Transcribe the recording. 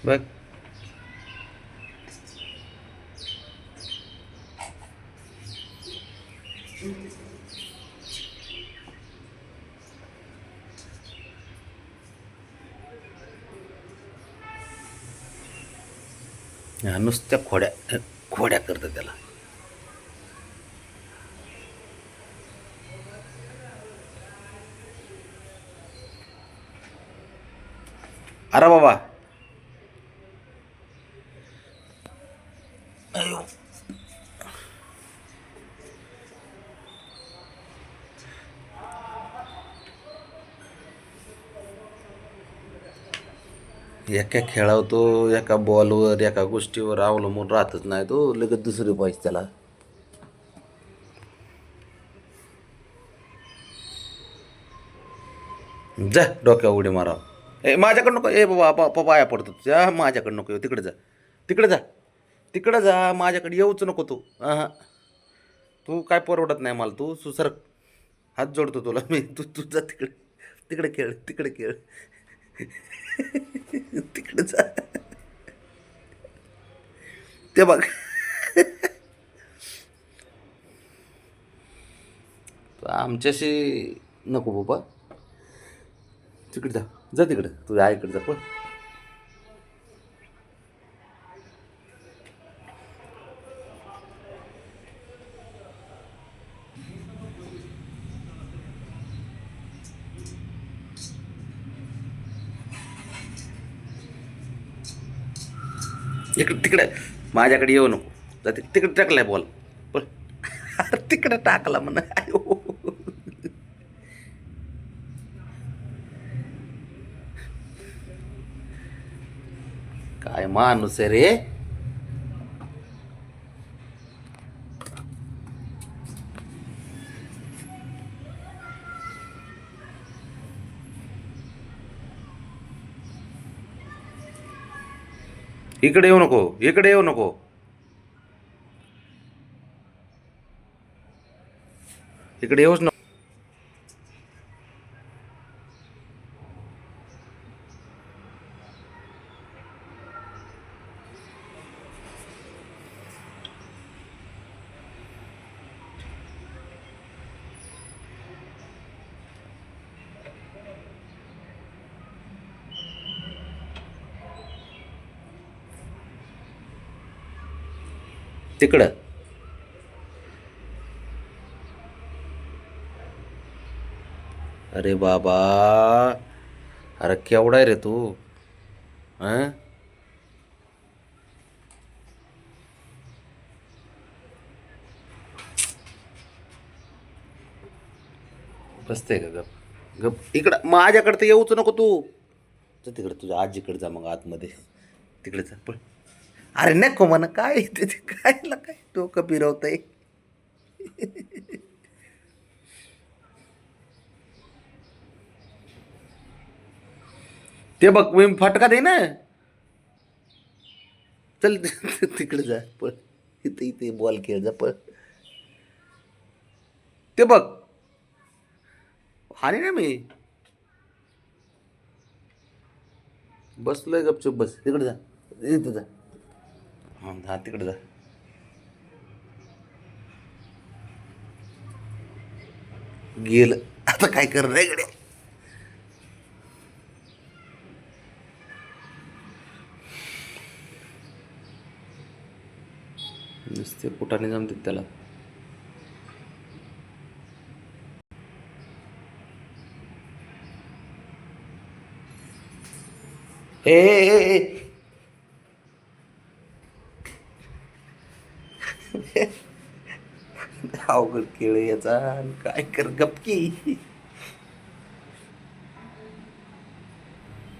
बघ. ह्या नुसत्या खोड्या खोड्या करतात त्याला. अरे बाबा. अयो. एका खेळावर तो एका बॉलवर एका गोष्टीवर अवलंबून राहतच नाही तो, लगेच दुसरी पाहिजे त्याला. जा डोक्यावर उडी मारा. माझ्याकडं नको. बाबा पाया पडतो तुझ्या. माझ्याकडं नको येऊ. तिकडे जा. तिकडे जा. तिकडे जा. माझ्याकडे येऊच नको तू. हां. तू काय परवडत नाही मला. तू सुसर. हात जोडतो तुला मी. तू जा तिकडे. तिकडे खेळ. तिकडे खेळ. तिकडे जा. ते बघ. आमच्याशी नको बाबा. तिकडे जा. जा तिकडे. तुझ्या आईकडे जा पण. इकडे तिकडे. माझ्याकडे येऊ नको. जा तिकडे टाकलाय बॉल. पण अरे तिकडे टाकला म्हणा. काय माणूस आहे रे. इकडे येऊ नको. इकडे येऊ नको. इकडे येऊच नको. तिकडं. अरे बाबा. अरे केवढा आहे रे तू. हां. बसते का गप. गप इकडं. माझ्याकडे तर येऊच नको तू. जा तिकडे. तुझ्या आजीकडे जा मग आतमध्ये. तिकडे जा पण. अरे नको म्हणा. काय ते काय काय डोकं फिरवतंय. ते बघ मी फटका दे ना. चल तिकडे जा पण. इथे इथे बॉल खेळ जा पण. ते बघ. हानी ना मी. बसलोय गपचूप. बस तिकडे जा. इथे जा. हां हा तिकडे जा. गेलं. आता काय कर रे गड्या. नुसते पोटाने जमतात त्याला. ए ए, ए, अवघड खेळ याचा. काय कर गपकी.